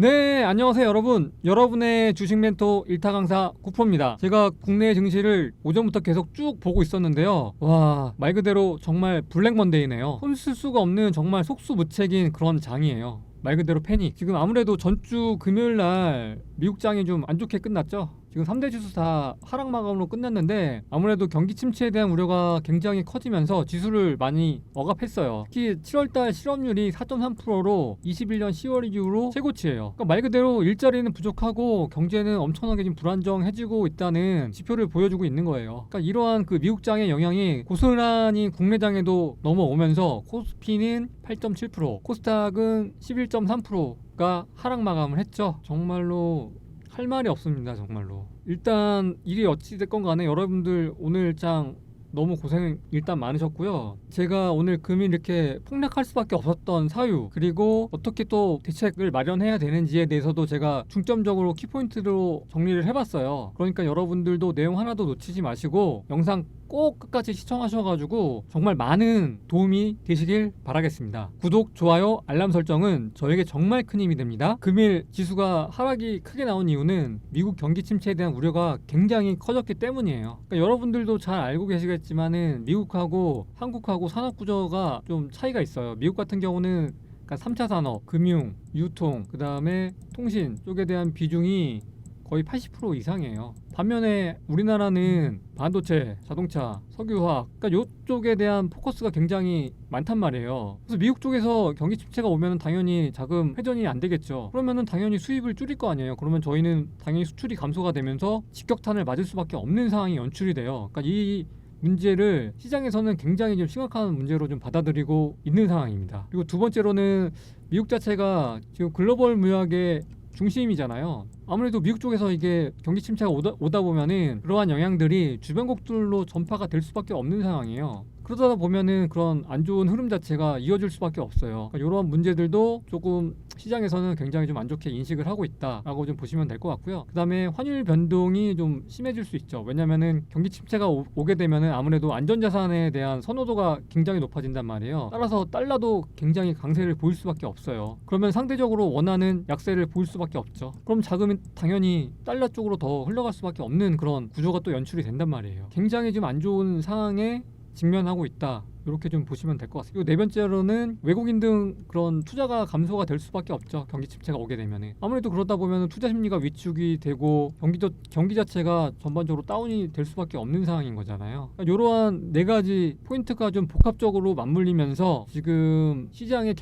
네, 안녕하세요 여러분. 여러분의 주식 멘토 일타 강사 구프로입니다. 제가 국내 증시를 오전부터 계속 쭉 보고 있었는데요. 와, 말 그대로 정말 블랙 먼데이네요. 손 쓸 수가 없는 정말 속수무책인 그런 장이에요. 말 그대로 패닉. 지금 아무래도 전주 금요일날 미국장이 좀 안 좋게 끝났죠. 지금 3대 지수 다 하락 마감으로 끝났는데 아무래도 경기 침체에 대한 우려가 굉장히 커지면서 지수를 많이 억압했어요. 특히 7월달 실업률이 4.3%로 21년 10월 이후로 최고치예요. 그러니까 말 그대로 일자리는 부족하고 경제는 엄청나게 지금 불안정해지고 있다는 지표를 보여주고 있는 거예요. 그러니까 이러한 그 미국장의 영향이 고스란히 국내장에도 넘어오면서 코스피는 8.7%, 코스닥은 11.3%가 하락 마감을 했죠. 정말로 할 말이 없습니다. 정말로. 일단 일이 어찌됐건 간에 여러분들 오늘 장 너무 고생 일단 많으셨고요. 제가 오늘 금일 이렇게 폭락할 수밖에 없었던 사유, 그리고 어떻게 또 대책을 마련해야 되는지에 대해서도 제가 중점적으로 키포인트로 정리를 해봤어요. 그러니까 여러분들도 내용 하나도 놓치지 마시고 영상 꼭 끝까지 시청하셔가지고 정말 많은 도움이 되시길 바라겠습니다. 구독, 좋아요, 알람 설정은 저에게 정말 큰 힘이 됩니다. 금일 지수가 하락이 크게 나온 이유는 미국 경기 침체에 대한 우려가 굉장히 커졌기 때문이에요. 그러니까 여러분들도 잘 알고 계시겠지만은 미국하고 한국하고 산업 구조가 좀 차이가 있어요. 미국 같은 경우는 3차 산업, 금융, 유통, 그 다음에 통신 쪽에 대한 비중이 거의 80% 이상이에요. 반면에 우리나라는 반도체, 자동차, 석유화학, 그러니까 이쪽에 대한 포커스가 굉장히 많단 말이에요. 그래서 미국 쪽에서 경기 침체가 오면 당연히 자금 회전이 안 되겠죠. 그러면은 당연히 수입을 줄일 거 아니에요. 그러면 저희는 당연히 수출이 감소가 되면서 직격탄을 맞을 수밖에 없는 상황이 연출이 돼요. 그러니까 이 문제를 시장에서는 굉장히 좀 심각한 문제로 좀 받아들이고 있는 상황입니다. 그리고 두 번째로는 미국 자체가 지금 글로벌 무역의 중심이잖아요. 아무래도 미국 쪽에서 이게 경기 침체가 오다 보면은 그러한 영향들이 주변국들로 전파가 될 수밖에 없는 상황이에요. 그러다 보면은 그런 안 좋은 흐름 자체가 이어질 수밖에 없어요. 그러니까 이러한 문제들도 조금 시장에서는 굉장히 좀 안 좋게 인식을 하고 있다라고 좀 보시면 될 것 같고요. 그 다음에 환율 변동이 좀 심해질 수 있죠. 왜냐면은 경기 침체가 오게 되면은 아무래도 안전자산에 대한 선호도가 굉장히 높아진단 말이에요. 따라서 달러도 굉장히 강세를 보일 수밖에 없어요. 그러면 상대적으로 원하는 약세를 보일 수밖에 없죠. 그럼 자금이 당연히 달러 쪽으로 더 흘러갈 수밖에 없는 그런 구조가 또 연출이 된단 말이에요. 굉장히 좀 안 좋은 상황에 직면하고 있다. 이렇게 좀 보시면 될 것 같습니다. 그리고 네 번째로는 외국인 등 그런 투자가 감소가 될 수밖에 없죠. 경기 침체가 오게 되면은. 아무래도 그러다 보면 투자 심리가 위축이 되고 경기 자체가 전반적으로 다운이 될 수밖에 없는 상황인 거잖아요. 그러니까 이러한 네 가지 포인트가 좀 복합적으로 맞물리면서 지금 시장의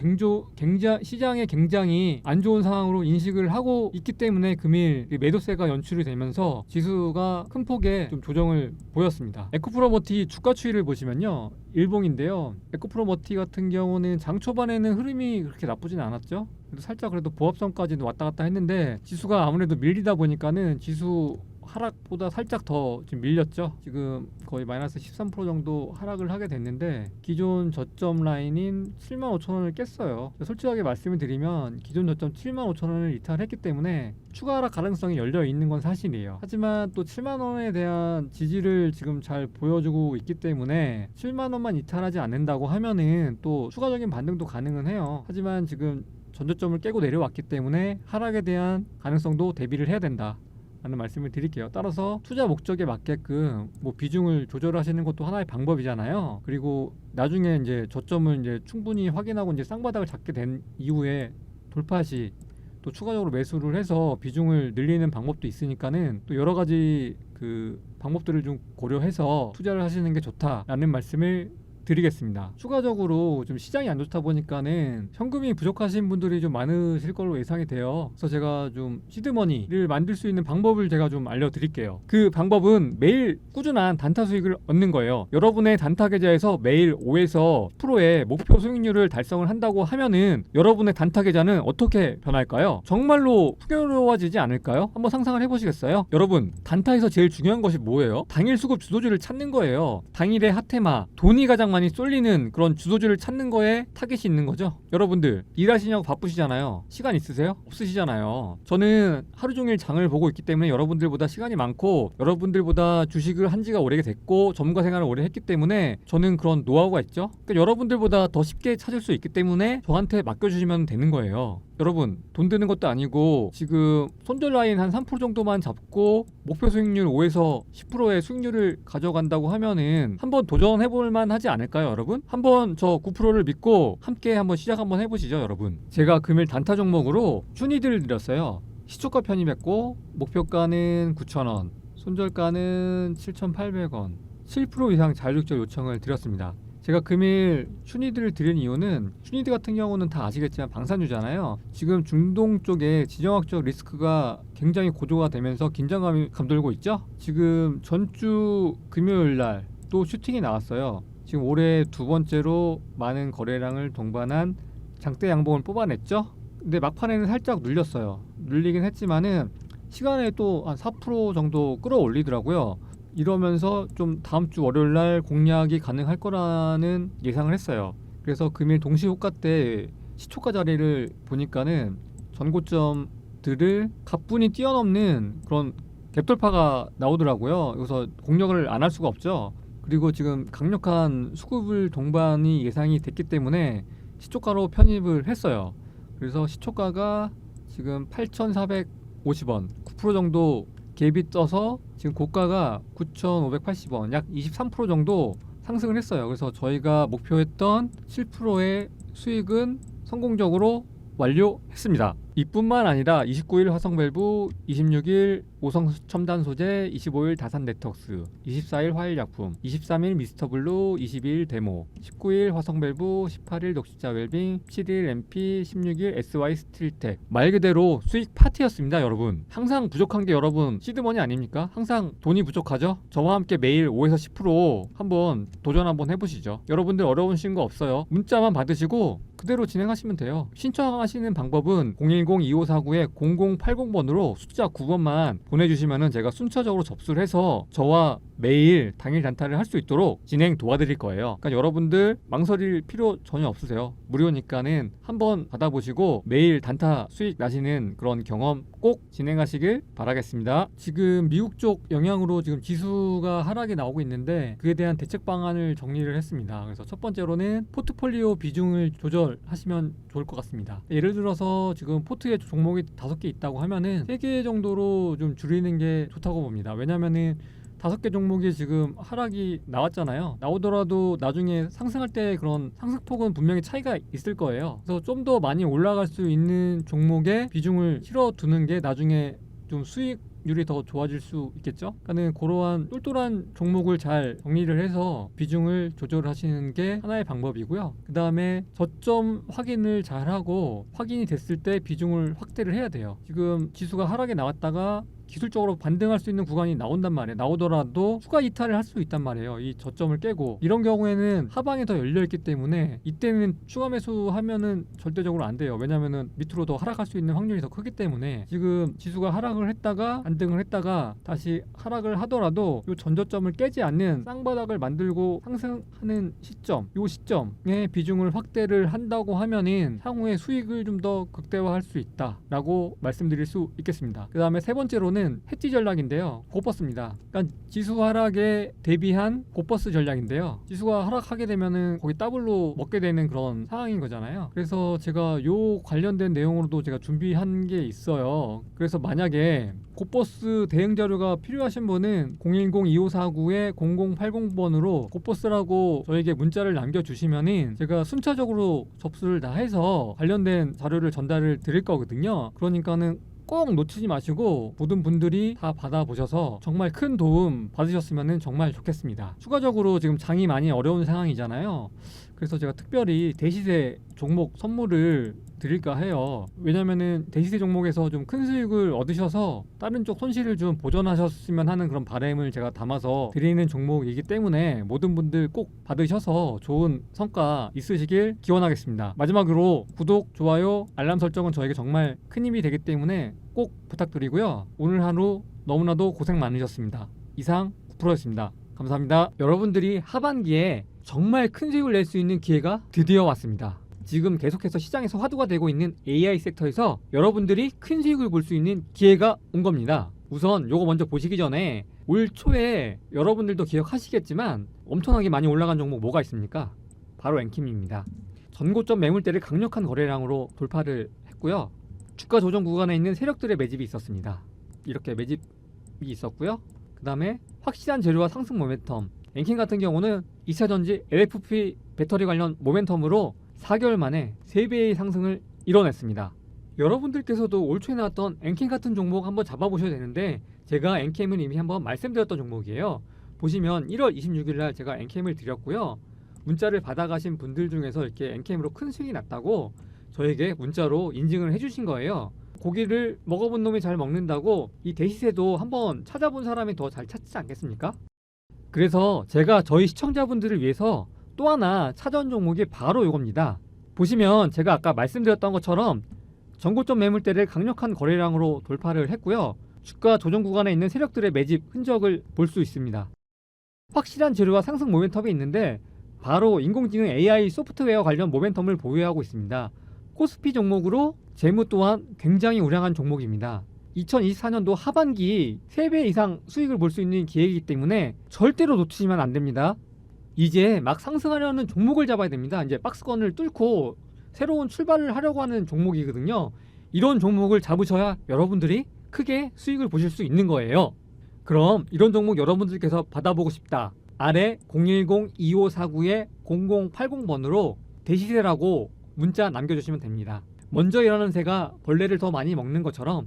굉장히 안 좋은 상황으로 인식을 하고 있기 때문에 금일 매도세가 연출이 되면서 지수가 큰 폭의 좀 조정을 보였습니다. 에코프로머티 주가 추이를 보시면요. 일봉인데요. 에코프로머티 같은 경우는 장 초반에는 흐름이 그렇게 나쁘진 않았죠. 그래도 살짝 그래도 보합선까지는 왔다 갔다 했는데 지수가 아무래도 밀리다 보니까는 지수 하락보다 살짝 더 지금 밀렸죠. 지금 거의 마이너스 13% 정도 하락을 하게 됐는데 기존 저점 라인인 75,000원을 깼어요. 솔직하게 말씀을 드리면 기존 저점 75,000원을 이탈했기 때문에 추가 하락 가능성이 열려 있는 건 사실이에요. 하지만 또 7만원에 대한 지지를 지금 잘 보여주고 있기 때문에 7만원만 이탈하지 않는다고 하면은 또 추가적인 반등도 가능은 해요. 하지만 지금 전저점을 깨고 내려왔기 때문에 하락에 대한 가능성도 대비를 해야 된다 라는 말씀을 드릴게요. 따라서 투자 목적에 맞게끔 뭐 비중을 조절하시는 것도 하나의 방법이잖아요. 그리고 나중에 이제 저점을 이제 충분히 확인하고 이제 쌍바닥을 잡게 된 이후에 돌파 시 또 추가적으로 매수를 해서 비중을 늘리는 방법도 있으니까는 또 여러 가지 그 방법들을 좀 고려해서 투자를 하시는 게 좋다라는 말씀을 드리겠습니다. 추가적으로 좀 시장이 안 좋다 보니까는 현금이 부족하신 분들이 좀 많으실 걸로 예상이 돼요. 그래서 제가 좀 시드머니를 만들 수 있는 방법을 제가 좀 알려드릴게요. 그 방법은 매일 꾸준한 단타 수익을 얻는 거예요. 여러분의 단타 계좌에서 매일 5에서 10%의 목표 수익률을 달성을 한다고 하면은 여러분의 단타 계좌는 어떻게 변할까요? 정말로 풍요로워지지 않을까요? 한번 상상을 해보시겠어요? 여러분, 단타에서 제일 중요한 것이 뭐예요? 당일 수급 주도주를 찾는 거예요. 당일의 핫테마, 돈이 가장 많이 쏠리는 그런 주도주를 찾는 거에 타겟이 있는 거죠. 여러분들 일하시냐고 바쁘시잖아요. 시간 있으세요? 없으시잖아요. 저는 하루 종일 장을 보고 있기 때문에 여러분들보다 시간이 많고 여러분들보다 주식을 한 지가 오래됐고 전문가 생활을 오래 했기 때문에 저는 그런 노하우가 있죠. 그러니까 여러분들보다 더 쉽게 찾을 수 있기 때문에 저한테 맡겨주시면 되는 거예요. 여러분 돈 드는 것도 아니고 지금 손절 라인 한 3% 정도만 잡고 목표 수익률 5에서 10%의 수익률을 가져간다고 하면은 한번 도전해볼 만 하지 않을까요 여러분? 한번 저 9%를 믿고 함께 한번 시작 한번 해보시죠 여러분. 제가 금일 단타 종목으로 순위들을 드렸어요. 시초가 편입했고 목표가는 9,000원, 손절가는 7,800원, 7% 이상 자율적절 요청을 드렸습니다. 제가 금일 슈니드를 드린 이유는 슈니드 같은 경우는 다 아시겠지만 방산유잖아요. 지금 중동 쪽에 지정학적 리스크가 굉장히 고조가 되면서 긴장감이 감돌고 있죠. 지금 전주 금요일날 또 슈팅이 나왔어요. 지금 올해 두 번째로 많은 거래량을 동반한 장대 양봉을 뽑아냈죠. 근데 막판에는 살짝 눌렸어요. 눌리긴 했지만은 시간에 또 한 4% 정도 끌어올리더라고요. 이러면서 좀 다음 주 월요일 날 공략이 가능할 거라는 예상을 했어요. 그래서 금일 동시호가 때 시초가 자리를 보니까는 전고점들을 가뿐히 뛰어넘는 그런 갭돌파가 나오더라고요. 여기서 공략을 안 할 수가 없죠. 그리고 지금 강력한 수급을 동반이 예상이 됐기 때문에 시초가로 편입을 했어요. 그래서 시초가가 지금 8,450원, 9% 정도 갭이 떠서 지금 고가가 9,580원, 약 23% 정도 상승을 했어요. 그래서 저희가 목표했던 7%의 수익은 성공적으로 완료했습니다. 이뿐만 아니라 29일 화성밸브, 26일 오성 첨단 소재, 25일 다산 네트워크스, 24일 화일약품, 23일 미스터블루, 22일 데모, 19일 화성밸브, 18일 녹십자 웰빙, 17일 MP, 16일 SY 스틸텍. 말 그대로 수익 파티였습니다 여러분. 항상 부족한 게 여러분 시드머니 아닙니까? 항상 돈이 부족하죠? 저와 함께 매일 5에서 10% 한번 도전 한번 해보시죠. 여러분들 어려우신 거 없어요. 문자만 받으시고 그대로 진행하시면 돼요. 신청하시는 방법은 010-2549-0080번으로 숫자 9번만 보내주시면은 제가 순차적으로 접수를 해서 저와 매일 당일 단타를 할 수 있도록 진행 도와드릴 거예요. 그러니까 여러분들 망설일 필요 전혀 없으세요. 무료니까는 한번 받아보시고 매일 단타 수익 나시는 그런 경험 꼭 진행하시길 바라겠습니다. 지금 미국 쪽 영향으로 지금 지수가 하락이 나오고 있는데 그에 대한 대책 방안을 정리를 했습니다. 그래서 첫 번째로는 포트폴리오 비중을 조절하시면 좋을 것 같습니다. 예를 들어서 지금 포트에 종목이 5개 있다고 하면은 3개 정도로 좀 줄이는 게 좋다고 봅니다. 왜냐면은 5개 종목이 지금 하락이 나왔잖아요. 나오더라도 나중에 상승할 때 그런 상승폭은 분명히 차이가 있을 거예요. 그래서 좀 더 많이 올라갈 수 있는 종목에 비중을 실어두는 게 나중에 좀 수익률이 더 좋아질 수 있겠죠. 그러니까는 그러한 똘똘한 종목을 잘 정리를 해서 비중을 조절하시는 게 하나의 방법이고요. 그 다음에 저점 확인을 잘 하고 확인이 됐을 때 비중을 확대를 해야 돼요. 지금 지수가 하락에 나왔다가 기술적으로 반등할 수 있는 구간이 나온단 말이에요. 나오더라도 추가 이탈을 할 수 있단 말이에요. 이 저점을 깨고 이런 경우에는 하방이 더 열려있기 때문에 이때는 추가 매수하면은 절대적으로 안 돼요. 왜냐면은 밑으로 더 하락할 수 있는 확률이 더 크기 때문에 지금 지수가 하락을 했다가 반등을 했다가 다시 하락을 하더라도 이 전저점을 깨지 않는 쌍바닥을 만들고 상승하는 시점, 이 시점에 비중을 확대를 한다고 하면은 향후에 수익을 좀 더 극대화할 수 있다라고 말씀드릴 수 있겠습니다. 그 다음에 세 번째로는 해지 전략인데요. 고버스입니다. 그러니까 지수 하락에 대비한 고버스 전략인데요. 지수가 하락하게 되면은 거기 더블로 먹게 되는 그런 상황인 거잖아요. 그래서 제가 요 관련된 내용으로도 제가 준비한 게 있어요. 그래서 만약에 고버스 대응 자료가 필요하신 분은 010-2549-0080번으로 고버스라고 저에게 문자를 남겨주시면은 제가 순차적으로 접수를 다 해서 관련된 자료를 전달을 드릴 거거든요. 그러니까는 꼭 놓치지 마시고 모든 분들이 다 받아보셔서 정말 큰 도움 받으셨으면 정말 좋겠습니다. 추가적으로 지금 장이 많이 어려운 상황이잖아요. 그래서 제가 특별히 대시세 종목 선물을 드릴까 해요. 왜냐면은 대시세 종목에서 좀 큰 수익을 얻으셔서 다른 쪽 손실을 좀 보전하셨으면 하는 그런 바람을 제가 담아서 드리는 종목이기 때문에 모든 분들 꼭 받으셔서 좋은 성과 있으시길 기원하겠습니다. 마지막으로 구독, 좋아요, 알람 설정은 저에게 정말 큰 힘이 되기 때문에 꼭 부탁드리고요. 오늘 하루 너무나도 고생 많으셨습니다. 이상 9%였습니다. 감사합니다. 여러분들이 하반기에 정말 큰 수익을 낼 수 있는 기회가 드디어 왔습니다. 지금 계속해서 시장에서 화두가 되고 있는 AI 섹터에서 여러분들이 큰 수익을 볼 수 있는 기회가 온 겁니다. 우선 요거 먼저 보시기 전에 올 초에 여러분들도 기억하시겠지만 엄청나게 많이 올라간 종목 뭐가 있습니까? 바로 엔킴입니다. 전고점 매물대를 강력한 거래량으로 돌파를 했고요. 주가 조정 구간에 있는 세력들의 매집이 있었습니다. 이렇게 매집이 있었고요. 그 다음에 확실한 재료와 상승 모멘텀. 엔킨 같은 경우는 2차전지 LFP 배터리 관련 모멘텀으로 4개월 만에 3배의 상승을 이뤄냈습니다. 여러분들께서도 올 초에 나왔던 엔캠 같은 종목 한번 잡아보셔야 되는데, 제가 엔캠은 이미 한번 말씀드렸던 종목이에요. 보시면 1월 26일 날 제가 엔캠을 드렸고요. 문자를 받아가신 분들 중에서 이렇게 엔캠으로 큰 수익이 났다고 저에게 문자로 인증을 해주신 거예요. 고기를 먹어본 놈이 잘 먹는다고 이 대시세도 한번 찾아본 사람이 더 잘 찾지 않겠습니까? 그래서 제가 저희 시청자분들을 위해서 또 하나 찾아온 종목이 바로 이겁니다. 보시면 제가 아까 말씀드렸던 것처럼 전고점 매물대를 강력한 거래량으로 돌파를 했고요. 주가 조정 구간에 있는 세력들의 매집 흔적을 볼 수 있습니다. 확실한 재료와 상승 모멘텀이 있는데 바로 인공지능 AI 소프트웨어 관련 모멘텀을 보유하고 있습니다. 코스피 종목으로 재무 또한 굉장히 우량한 종목입니다. 2024년도 하반기 3배 이상 수익을 볼 수 있는 기회이기 때문에 절대로 놓치시면 안 됩니다. 이제 막 상승하려는 종목을 잡아야 됩니다. 이제 박스권을 뚫고 새로운 출발을 하려고 하는 종목이거든요. 이런 종목을 잡으셔야 여러분들이 크게 수익을 보실 수 있는 거예요. 그럼 이런 종목 여러분들께서 받아보고 싶다. 아래 010-2549-0080번으로 대시세라고 문자 남겨주시면 됩니다. 먼저 일하는 새가 벌레를 더 많이 먹는 것처럼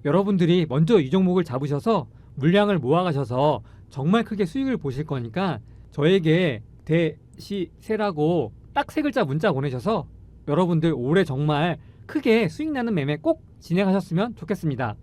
여러분들이 먼저 이 종목을 잡으셔서 물량을 모아가셔서 정말 크게 수익을 보실 거니까 저에게 대시세라고 딱 3글자 문자 보내셔서 여러분들 올해 정말 크게 수익 나는 매매 꼭 진행하셨으면 좋겠습니다.